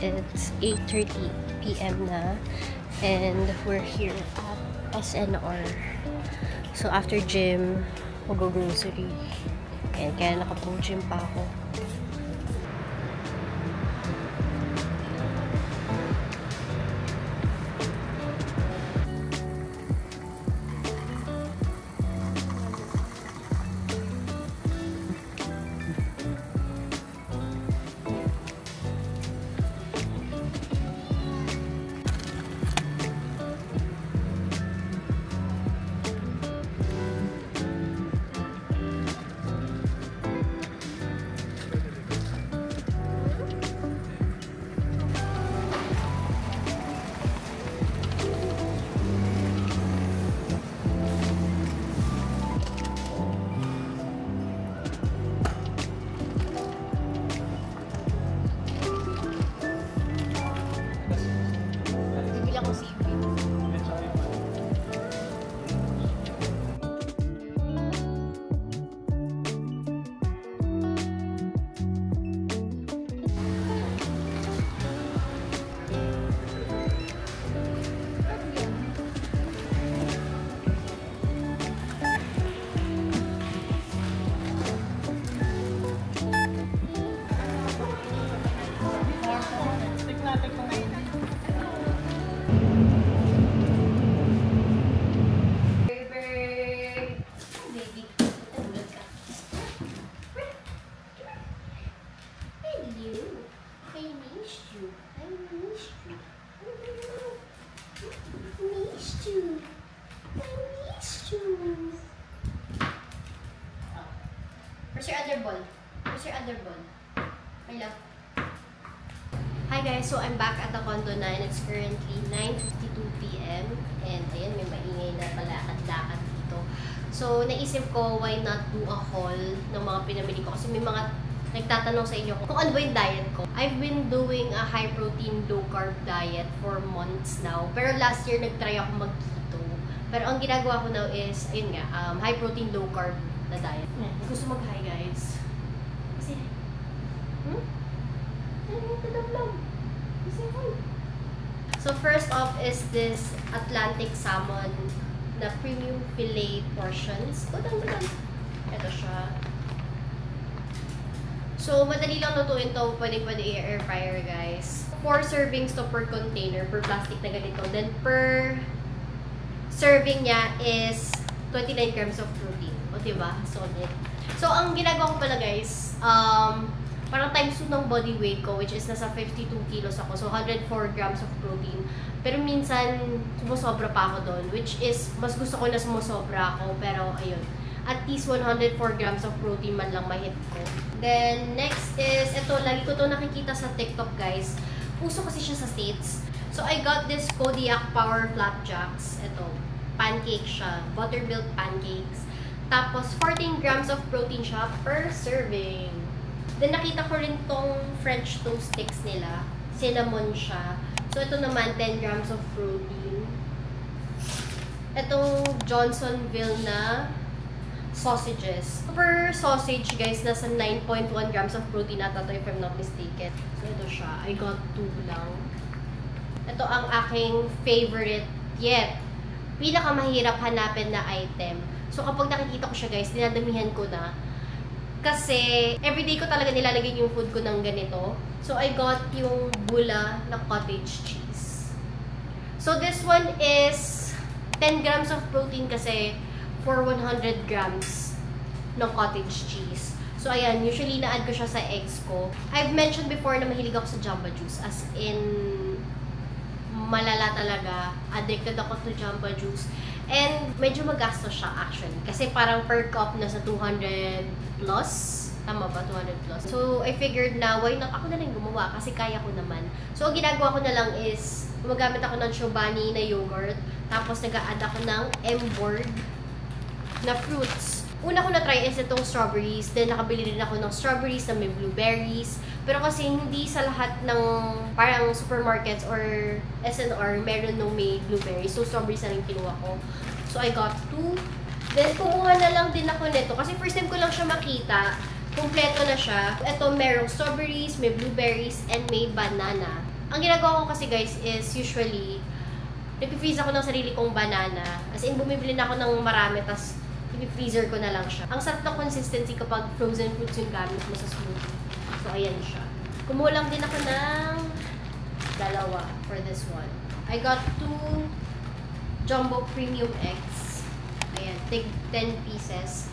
It's 8:30 p.m. na. And we're here at SNR. So after gym, mag-grocery. And kaya nakapong gym pa ako. Where's your other ball? Where's your other ball? I love. Hi guys, so I'm back at the condo na and it's currently 9:52 p.m. And ayan, may maingay na palakad-lakad dito. So, naisip ko, why not do a haul ng mga pinamili ko? Kasi may mga nagtatanong sa inyo kung ano ba yung diet ko. I've been doing a high-protein, low-carb diet for months now. Pero last year, nag-try ako mag-keto. Pero ang ginagawa ko now is, ayun nga, high-protein, low-carb na diet. Gusto mag-hi guys. Kasi, So first off is this Atlantic salmon na premium fillet portions. Ito siya. So madali lang lutuin to. Pwede i-air fryer guys. 4 servings to per container, per plastic na ganito. Then per serving niya is 29 grams of protein. O diba? Solid. So ang ginagawa ko pala guys, parang times 2 ng body weight ko, which is nasa 52 kilos ako. So, 104 grams of protein. Pero minsan, sumusobra pa ako doon. Which is, mas gusto ko na sumusobra ako. Pero, ayun. At least 104 grams of protein man lang mahit ko. Then, next is, ito, lagi ko to nakikita sa TikTok, guys. Uso kasi siya sa States. So, I got this Kodiak Power Flapjacks. Ito, pancake siya. Buttermilk pancakes. Tapos, 14 grams of protein siya per serving. Then, nakita ko rin tong French toast sticks nila. Cinnamon siya. So, ito naman, 10 grams of protein. Itong Johnsonville na sausages. Per sausage, guys, nasa 9.1 grams of protein ata to, if I'm not mistaken. So, ito siya. I got 2 lang. Ito ang aking favorite yet. Pinakamahirap hanapin na item. So, kapag nakikita ko siya, guys, dinadamihan ko na. Kasi, everyday ko talaga nilalagay yung food ko ng ganito. So, I got yung bula na cottage cheese. So, this one is 10 grams of protein kasi for 100 grams ng cottage cheese. So, ayan, usually na-add ko siya sa eggs ko. I've mentioned before na mahilig ako sa Jamba Juice. As in, malala talaga. Addicted ako to Jamba Juice. And medyo magastos siya actually. Kasi parang per cup nasa 200 plus. Tama ba? 200 plus. So, I figured na why not ako na lang gumawa kasi kaya ko naman. So, ang ginagawa ko na lang is gumagamit ako ng Chobani na yogurt. Tapos, nag-a-add ako ng M-board na fruits. Una ko na-try is itong strawberries. Then, nakabili rin ako ng strawberries na may blueberries. Pero kasi hindi sa lahat ng parang supermarkets or SNR meron nung may blueberries. So, strawberries na rin kinuha ko. So, I got 2. Then, kumuha na lang din ako nito. Kasi first time ko lang siya makita. Kompleto na siya. Ito, merong strawberries, may blueberries, and may banana. Ang ginagawa ko kasi guys is usually, nag-freeze ako ng sarili kong banana. As in, bumibili na ako ng marami, tas i-freezer ko na lang siya. Ang sarap ng consistency kapag frozen fruits yung gamit mo sa smoothie. So, ayan siya. Kumulang din ako ng dalawa for this one. I got 2 jumbo premium eggs. Ayan, take 10 pieces.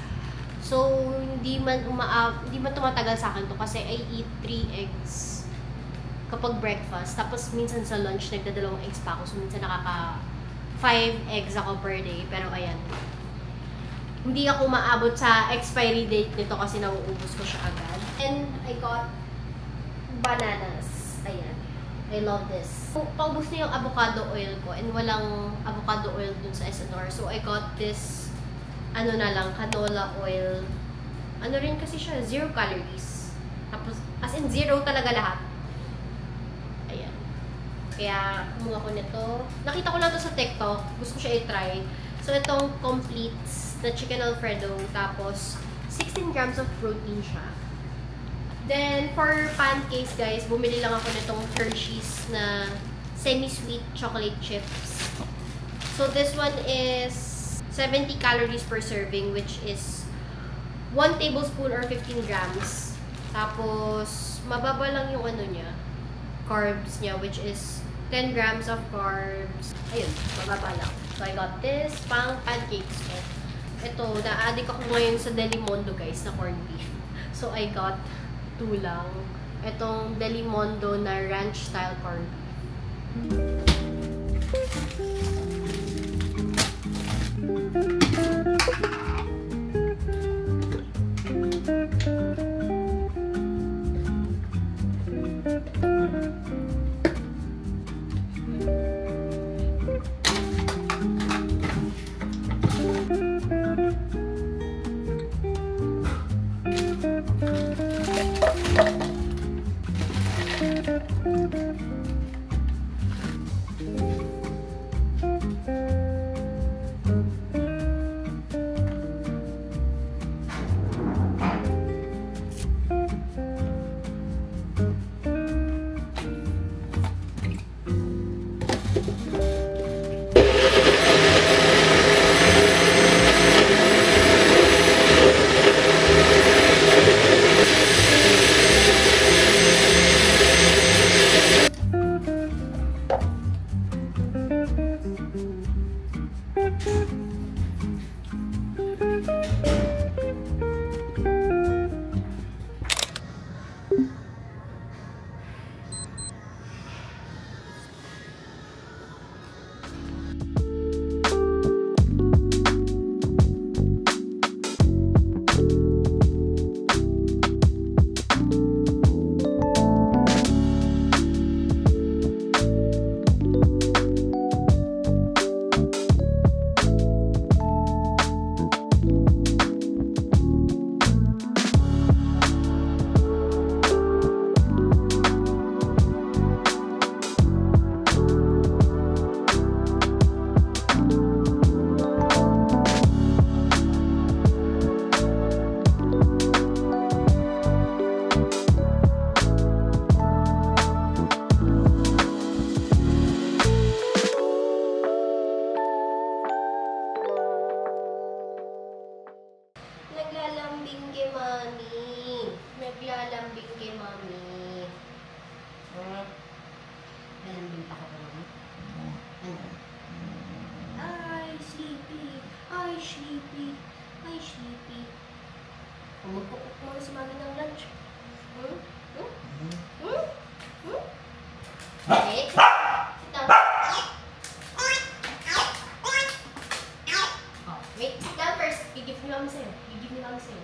So, hindi man tumatagal sa akin to kasi I eat 3 eggs kapag breakfast. Tapos, minsan sa lunch, nagdadalawang eggs pa ako. So, minsan nakaka 5 eggs ako per day. Pero, ayan. Hindi ako maabot sa expiry date nito kasi nauubos ko siya agad. And, I got bananas. Ayan. I love this. Paubos na yung avocado oil ko and walang avocado oil dun sa SNR. So, I got this, ano na lang, canola oil. Ano rin kasi siya, 0 calories. Tapos, as in 0 talaga lahat. Ayan. Kaya, kumuha ko nito. Nakita ko lang to sa TikTok. Gusto ko siya i-try. So, itong completes na chicken alfredo. Tapos, 16 grams of protein siya. Then, for pancakes, guys, bumili lang ako nitong Hershey's na semi-sweet chocolate chips. So, this one is 70 calories per serving, which is 1 tablespoon or 15 grams. Tapos, mababa lang yung ano niya, carbs niya, which is 10 grams of carbs. Ayun, mababa lang. So, I got this pang pancakes ko. Ito, na-addict ako ngayon sa Delimondo, guys, na corned beef. So, I got 2 lang. Itong Delimondo na ranch-style corned beef. Naglalambing kay mami. Lalambing pa ko mami. Ano? Ay, sleepy. Ay, sleepy. Ay, sleepy. Magpupuk mo na si mami ng lunch. Okay. Sit down. Oh, wait. Sit down first. Give ni mami sa'yo. Give ni mami sa'yo.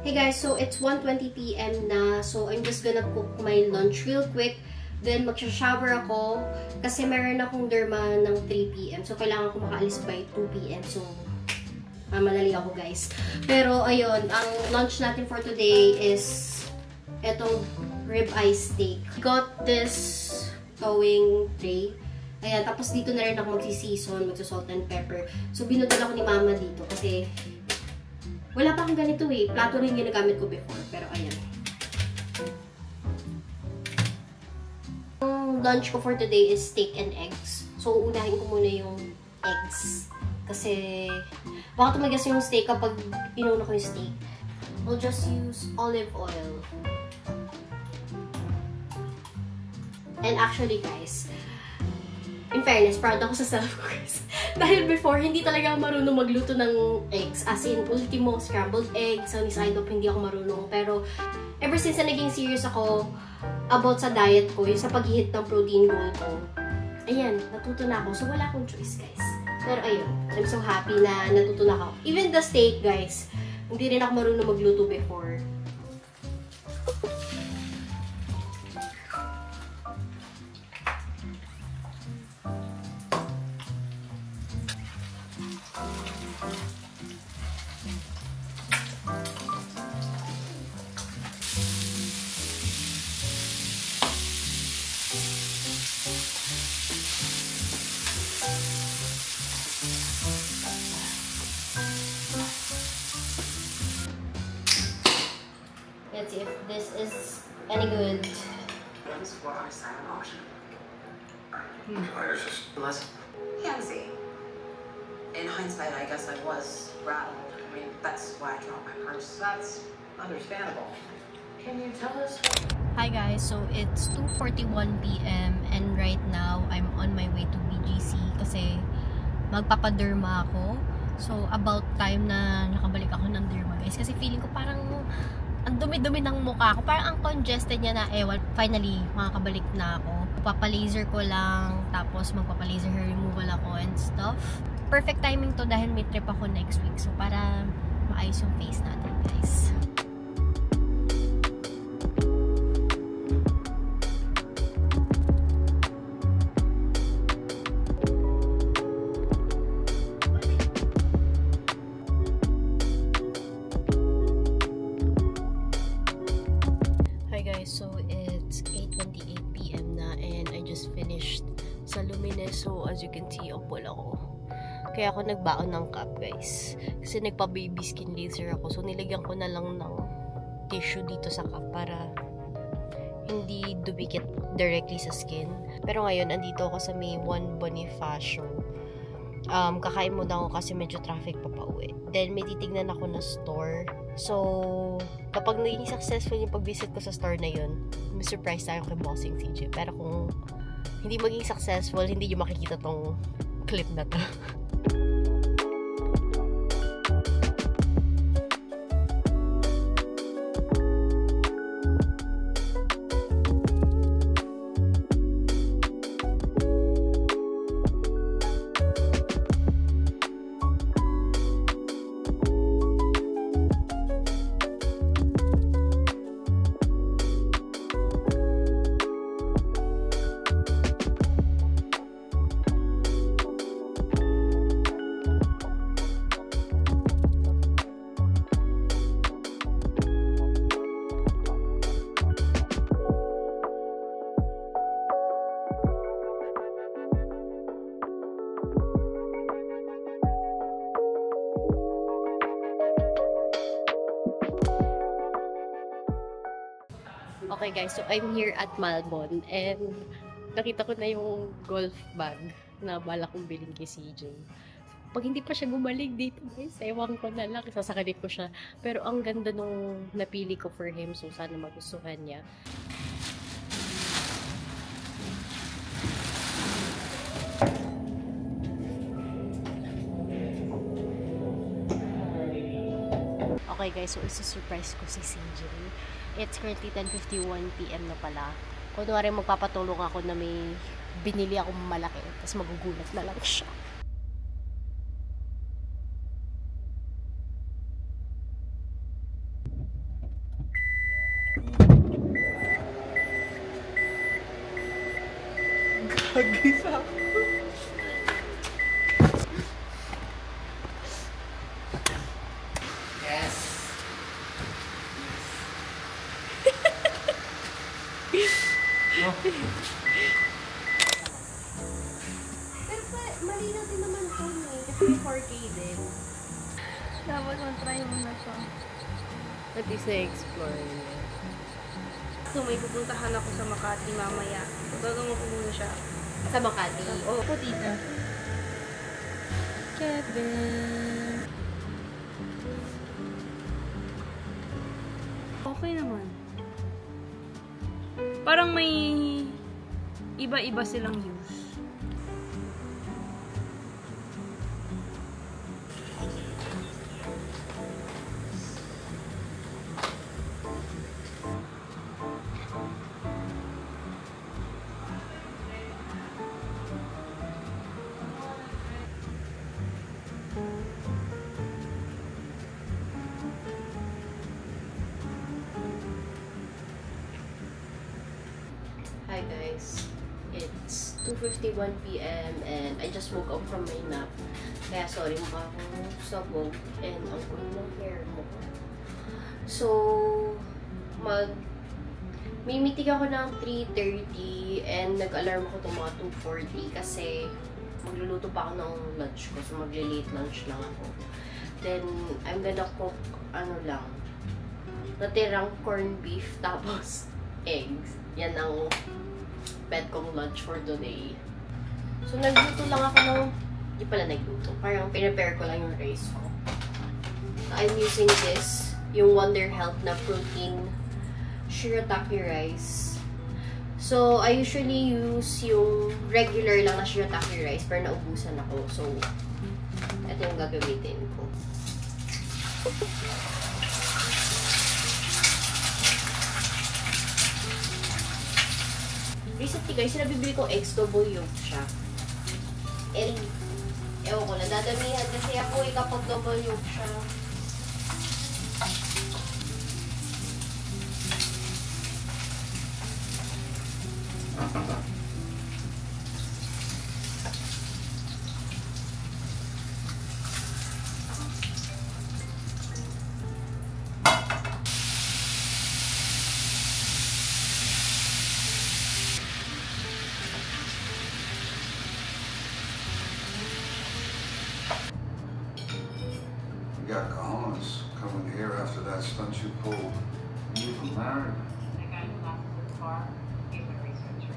Hey guys, so it's 1:20 PM na. So I'm just gonna cook my lunch real quick. Then magsha-shower ako kasi meron akong derma ng 3 PM. So kailangan ko makaalis by 2 PM. So mamadali ako guys. Pero ayun, ang lunch natin for today is etong ribeye steak. Got this towing tray. Ayan, tapos dito na rin ako magsi-season, magsa-salt and pepper. So binudal ako ni mama dito kasi wala pa akong ganito eh. Plato rin ginagamit ko before. Pero ayan. lunch ko for today is steak and eggs. So, unahin ko muna yung eggs. Kasi, baka tumagas yung steak kapag inuna ko yung steak. I'll just use olive oil. And actually, guys, in fairness, proud ako sa self ko, guys. Dahil before, hindi talaga ako marunong magluto ng eggs. As in, ultimo, scrambled eggs, sunny side up, hindi ako marunong. Pero, ever since na naging serious ako about sa diet ko, yung sa pag-hit ng protein goal ko, ayan, natuto na ako. So, wala akong choice, guys. Pero ayun, I'm so happy na natuto na ako. Even the steak, guys, hindi rin ako marunong magluto before. Let's see if this is any good. This is what I sign an auction. Less. Yeah, see. In hindsight, I guess I was rattled. I mean, that's why I dropped my purse. That's understandable. Can you tell us? Hi guys, so it's 2:41 PM and right now I'm on my way to BGC kasi magpapaderma ako. So about time na nakabalik ako ng derma, guys, kasi feeling ko parang ang dumi-dumi ng mukha ko. Parang ang congested niya na ewan. Finally, makakabalik na ako. Papalaser ko lang, tapos magpapalaser hair removal ako and stuff. Perfect timing to dahil may trip ako next week. So para maayos yung face natin, guys. So it's 8:28 PM na and I just finished sa Lumines. So as you can see, upol ako. Kaya ako nagbaon ng cup, guys. Kasi nagpa-baby skin laser ako. So nilagyan ko na lang ng tissue dito sa cup para hindi dumikit directly sa skin. Pero ngayon, andito ako sa may Juan Bonifacio. Kakain muna ako kasi medyo traffic pa pauwi. Then may titignan ako na store. So, kapag naging successful yung pag-visit ko sa store na yun, may surprise tayo kay Bossing CJ. Pero kung hindi maging successful, hindi nyo makikita tong clip na to. Okay guys, so I'm here at Malbon and nakita ko na yung golf bag na bala kong bilhin kay CJ. Pag hindi pa siya gumaling dito guys, ewan ko na lang, sasakalip ko siya. Pero ang ganda nung napili ko for him, so sana magustuhan niya. Okay guys, so isa-surprise ko si CJ. It's currently 10:51 PM na pala. Kunwari magpapatulong ako na may binili akong malaki, tapos magugulat na lang siya. Pag-isa. Yes. No. Pero mali na din naman ito eh. Kasi may 4K din. Dapat mag-try mo na to. At least na-explore niya. sakto may pupuntahan ako sa Makati mamaya. So, gagawin ko muna siya. Sa Makati. Oo, po tita. Kevin. Okay naman. Parang may iba-iba silang use. Hi guys, it's 2:51 p.m. and I just woke up from my nap. Kaya sorry mukha akong sabog and ang cool ng hair mo. So, may meeting ako ng 3:30 and nag-alarm ako itong mga 2:40 kasi magluluto pa ako ng lunch ko. So, magle-late lunch lang ako. Then, I'm gonna cook, natirang corned beef tapos eggs. Yan ang pet kong lunch for today. So, nagluto lang ako ng, di pala nagluto. Parang pinrepare ko lang yung rice ko. I'm using this, yung Wonder Health na protein shirataki rice. So, I usually use yung regular lang na shirataki rice pero naubusan ako. So, ito yung gagamitin ko. Recently guys, nabibili kong eggs, double yolk siya. And, ewan ko, nadadamihan kasi ako kapag double yolk siya. You got cojones coming here after that stunt you pulled. You even married. The guy who left us at the bar, he's a researcher.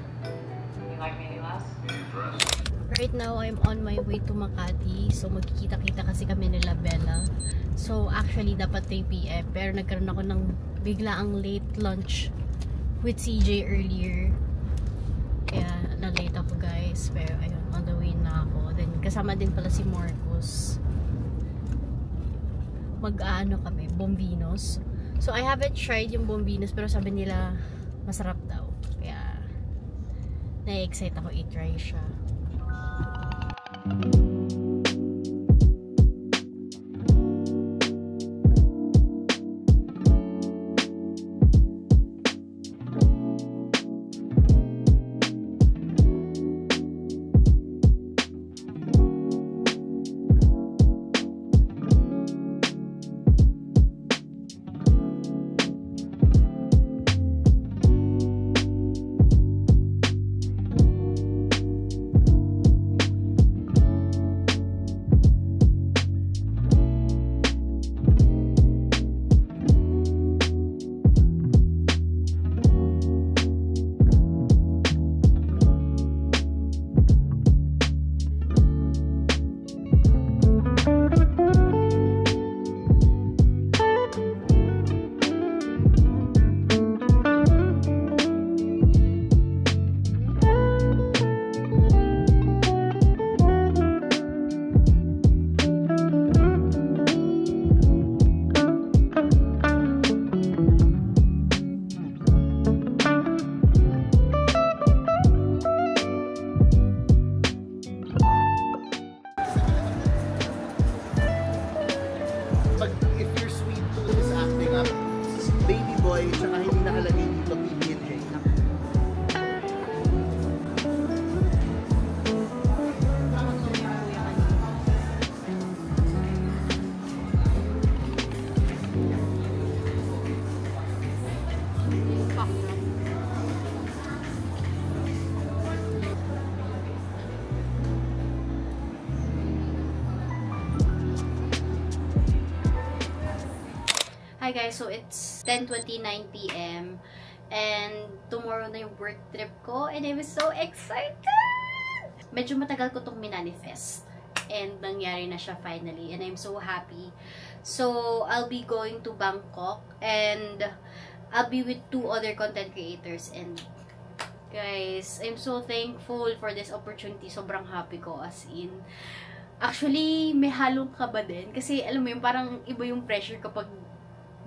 You like me any less? Impressed. Right now, I'm on my way to Makati. So, magkikita-kita kasi kami nila Bella. So, actually, dapat 3 p.m. Pero nagkaroon ako ng biglaang late lunch with CJ earlier. Kaya, na-late ako guys. Pero, ayun, on the way na ako. Then, kasama din pala si Marcos. Mag-ano kami, Bombinos. So, I haven't tried yung Bombinos. Pero sabi nila, masarap daw. Kaya, na-excite ako i-try siya. Hi guys, so it's 10:29 p.m. And tomorrow na yung work trip ko. And I'm so excited! Medyo matagal ko itong minanifest. And nangyari na siya finally. And I'm so happy. So, I'll be going to Bangkok. And I'll be with 2 other content creators. And guys, I'm so thankful for this opportunity. Sobrang happy ko, as in. Actually, may halong kaba din. Kasi, alam mo yun, parang iba yung pressure kapag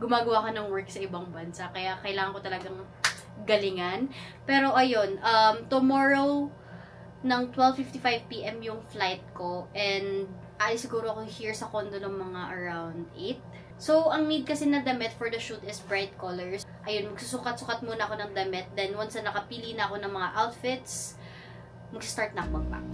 gumagawa ka ng work sa ibang bansa. Kaya, kailangan ko talagang galingan. Pero, ayun, tomorrow, ng 12:55 PM yung flight ko. And, siguro ako here sa condo ng mga around 8. So, ang need kasi na damit for the shoot is bright colors. Ayun, magsusukat-sukat muna ako ng damit. Then, once na nakapili na ako ng mga outfits, mag-start na ako mag-pack.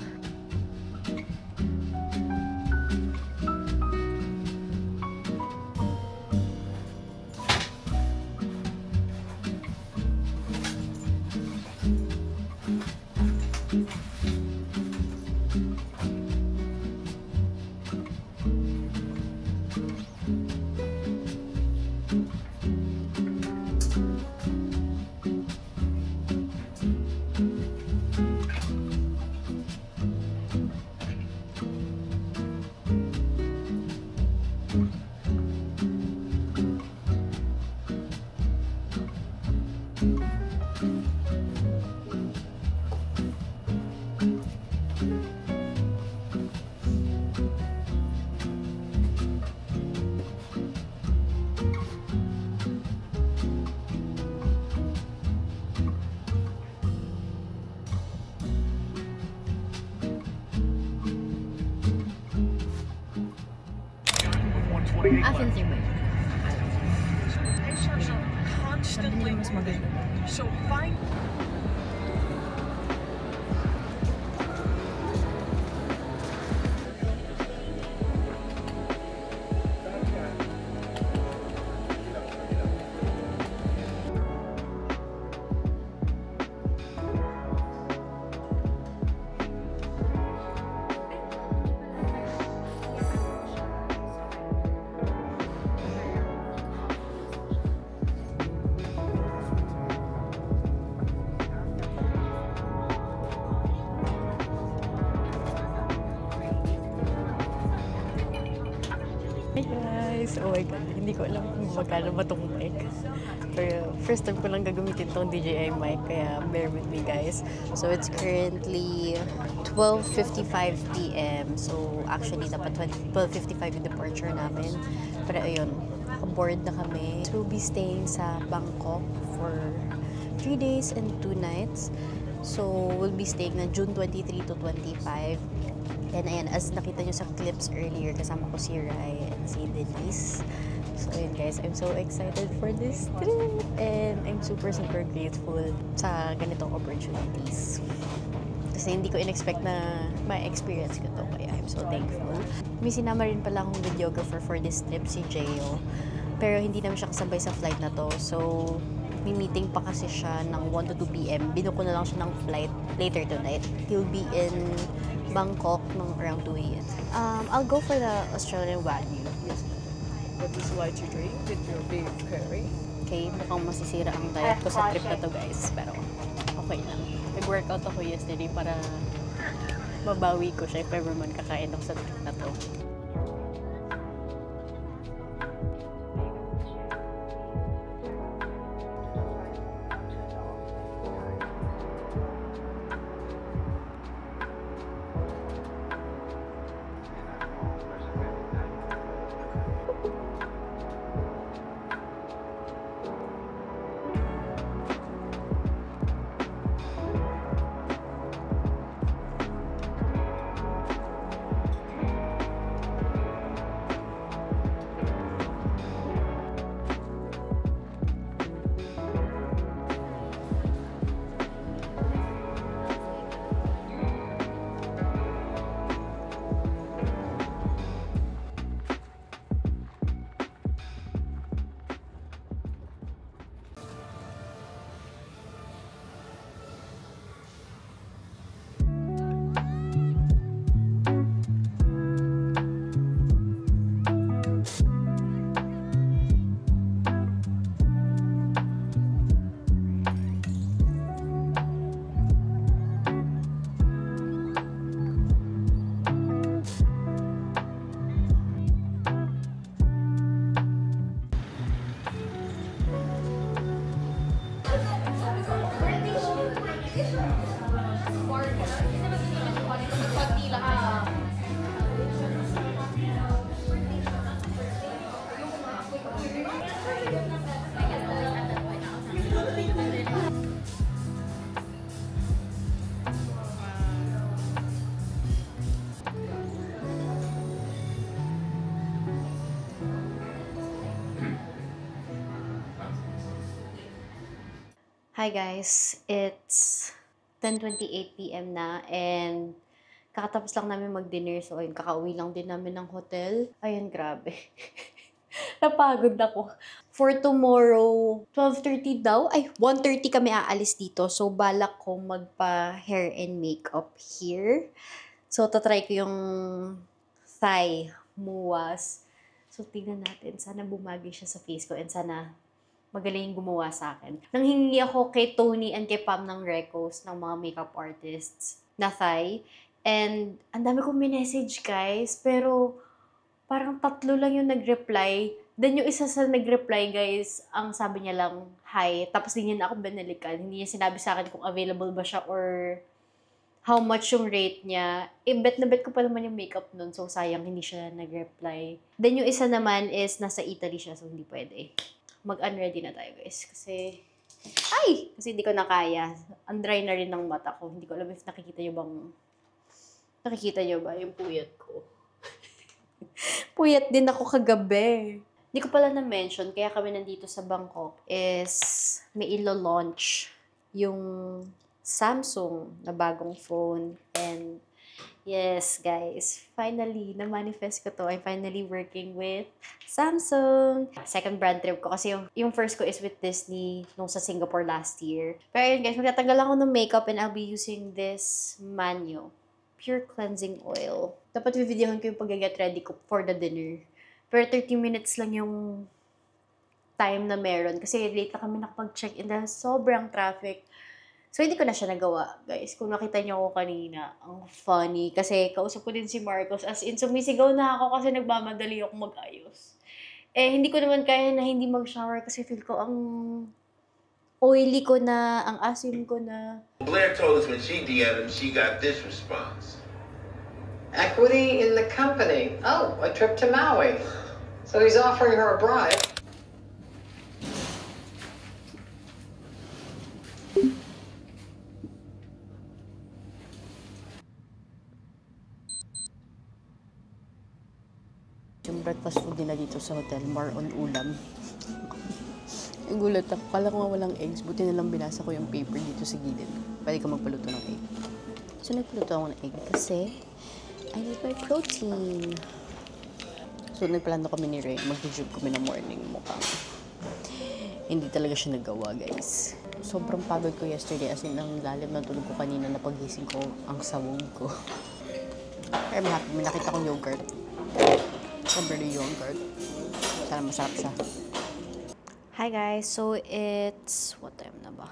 Filter ba yun? Sabi nila mas maganda. Hey guys! Oh my god, hindi ko alam kung magkano ba itong mic. Pero first time ko lang gagamitin itong DJI mic, kaya bear with me guys. So it's currently 12:55 PM. So actually dapat 12:55 yung departure namin. Pero ayun, board na kami. So we'll be staying sa Bangkok for 3 days and 2 nights. So we'll be staying na June 23 to 25. And ayan, as nakita nyo sa clips earlier, kasama ko si Rai and si Denise. So ayun guys, I'm so excited for this trip. And I'm super grateful sa ganitong opportunities. Kasi hindi ko in-expect na ma-experience ko to. Kaya I'm so thankful. May sinama rin pala akong videographer for this trip, si Jayo. Pero hindi naman siya kasabay sa flight na to. So, may meeting pa kasi siya ng 1 to 2 PM. Binuko na lang siya ng flight later tonight. He'll be in Bangkok ng around 2 AM. I'll go for the Australian Wagyu. Yes. What is what you drink with your beef curry? Okay, mukhang masisira ang diet ko sa trip na to guys. Pero okay lang. Nag-workout ako yesterday para mabawi ko siya if ever man kakain ako sa trip na to. Hi guys, it's 10:28 PM na and kakatapos lang namin mag-dinner. So ayun, kakauwi lang din namin ng hotel. Ayun, grabe. Napagod ako. For tomorrow, 12:30 daw. Ay, 1:30 kami aalis dito. So balak ko magpa-hair and makeup here. So tatry ko yung thigh muwas. So tignan natin. Sana bumagi siya sa face ko and sana magaling gumawa sa akin. Nanghingi ako kay Tony and kay Pam ng recos ng mga makeup artists na thigh. And ang dami kong minessage guys, pero parang 3 lang yung nag-reply. Then yung isa sa nag-reply guys, ang sabi niya lang, hi. Tapos hindi niya na ako binalikan. Hindi niya sinabi sa akin kung available ba siya or how much yung rate niya. Bet na bet ko pa naman yung makeup nun. So sayang hindi siya nag-reply. Then yung isa naman is nasa Italy siya, so hindi pwede. Mag-unready na tayo guys. Kasi hindi ko na kaya. Ang dry na rin ng mata ko. Hindi ko alam if nakikita nyo ba yung puyat ko. Puyat din ako kagabi. Hindi ko pala na-mention, kaya kami nandito sa Bangkok is may ilo-launch yung Samsung na bagong phone. And yes, guys, finally, na-manifest ko to. I'm finally working with Samsung. Second brand trip ko kasi yung first ko is with Disney nung sa Singapore last year. Pero yun guys, magtatanggal ako ng makeup and I'll be using this Manyo Pure Cleansing Oil. Dapat videohan ko yung pag-get ready ko for the dinner. Pero 30 minutes lang yung time na meron kasi late na kami nakapag-check-in dahil sobrang traffic. So, hindi ko na siya nagawa, guys. Kung nakita niyo ako kanina, ang funny. Kasi kausap ko din si Marcos. As in, sumisigaw na ako kasi nagmamadali ako mag-ayos. Eh, hindi ko naman kaya na hindi mag-shower kasi feel ko ang oily ko na, ang asim ko na. Blair told us when she DM'd him, she got this response. Equity in the company. Oh, a trip to Maui. So he's offering her a bribe. Yung breakfast food nila dito sa hotel, more on ulam. Yung gulat ako, kala ko nga walang eggs, buti na lang binasa ko yung paper dito sa gilid. Pwede ka magpaluto ng egg. So nagpaluto ako ng egg kasi I need my protein. So nagplano kami ni Ray, mag-jog kami ng morning mukhang. Hindi talaga siya nagawa guys. Sobrang pagod ko yesterday as in ang lalim ng tulog ko kanina na pagising ko ang sawog ko. Pero may nakita kong yogurt. Strawberry yogurt. Sana masarap siya. Hi guys, so it's, what time na ba?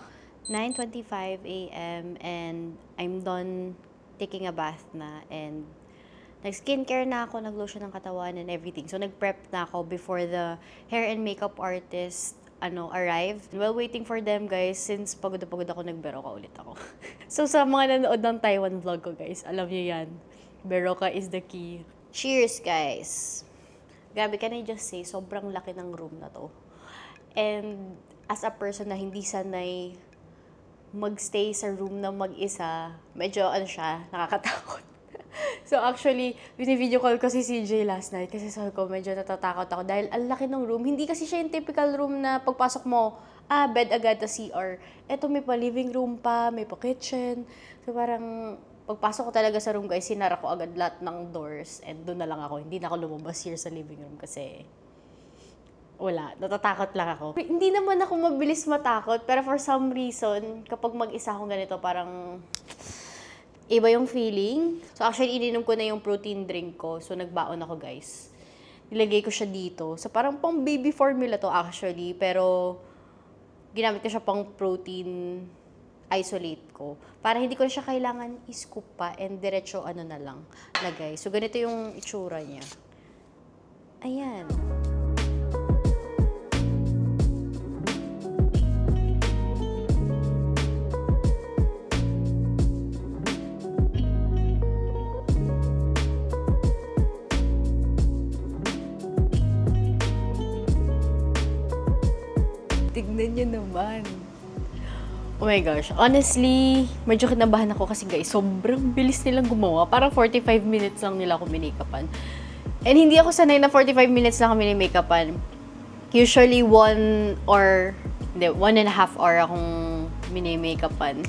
9:25 AM and I'm done taking a bath na and nag-skincare na ako, nag-lotion ng katawan and everything. So nag-prep na ako before the hair and makeup artist arrive. While waiting for them guys, since pagod na pagod ako, nag-beroka ulit ako. So sa mga nanood ng Taiwan vlog ko guys, alam niyo yan. Beroka is the key. Cheers guys! Grabe, can I just say, sobrang laki ng room na to. And as a person na hindi sanay magstay sa room na mag-isa, medyo nakakatakot. So actually, video call ko si CJ last night kasi sabi ko medyo natatakot ako dahil ang laki ng room. Hindi kasi siya yung typical room na pagpasok mo, bed agad na CR. Eto may pa living room pa, may pa kitchen. So parang pagpasok ko talaga sa room guys, sinara ko agad lahat ng doors and doon na lang ako. Hindi na ako lumabas here sa living room kasi wala, natatakot lang ako. Hindi naman ako mabilis matakot, pero for some reason, kapag mag-isa akong ganito, parang iba yung feeling. So actually, ininom ko na yung protein drink ko. So nagbaon ako guys. Nilagay ko siya dito. So parang pang baby formula to actually, pero ginamit ko siya pang protein isolate ko. Para hindi ko siya kailangan i-scoop pa and diretso na lang lagay. So ganito yung itsura niya. Ayan. Tignan niyo naman. Oh my gosh. Honestly, medyo kinabahan ako kasi guys, sobrang bilis nilang gumawa. Parang 45 minutes lang nila ako minake-upan. And hindi ako sanay na 45 minutes lang kami ni-make-upan. Usually 1.5 hour akong mini-makeupan.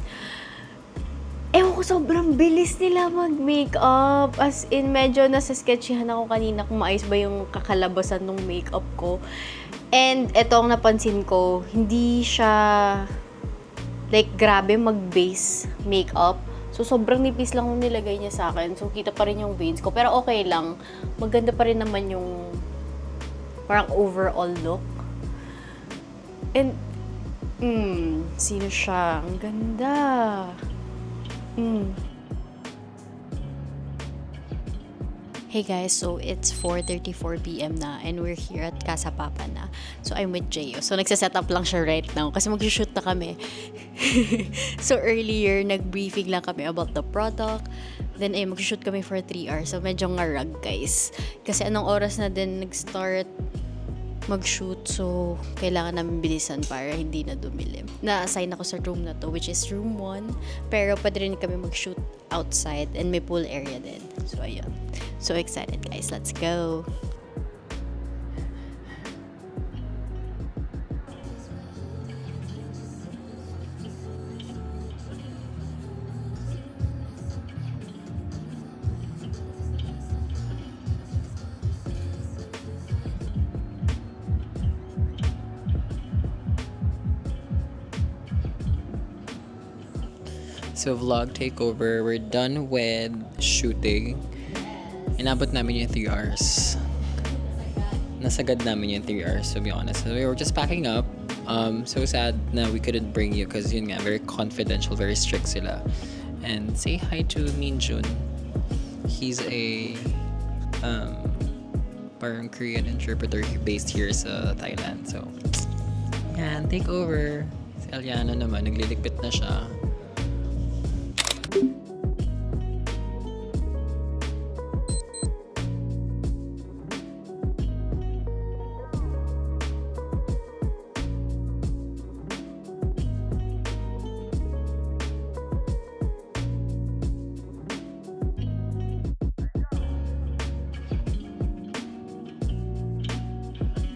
Ewan ko, sobrang bilis nila mag-makeup. As in, medyo nasa-sketchyhan ako kanina kung maayos ba yung kakalabasan ng makeup ko. And eto ang napansin ko, hindi siya like grabe mag-base makeup. So, sobrang nipis lang yung nilagay niya sa akin. So, kita pa rin yung veins ko. Pero okay lang. Maganda pa rin naman yung parang overall look. And, sino siya? Ang ganda. Hey guys, so it's 4:34 PM na and we're here at Casa Papa na. So I'm with Jeyo. So nagsaset up lang siya right now kasi mag-shoot na kami. So earlier, nag-briefing lang kami about the product. Then mag-shoot kami for 3 hours. So medyo ngarag guys. Kasi anong oras na din nag-start mag-shoot. So kailangan namin bilisan para hindi na dumilim. Na-assign ako sa room na to, which is room 1. Pero pwede rin kami mag-shoot outside and may pool area din. So ayun. So excited guys, let's go! So vlog takeover, we're done with shooting. Inabot namin yung 3 hours. Nasagad namin yung 3 hours, to be honest. So we were just packing up. So sad na we couldn't bring you because yun nga, very confidential, very strict sila. And say hi to Min Jun. He's a parang Korean interpreter based here sa Thailand. So yan, take over. Si Aliana naman, nagliligpit na siya.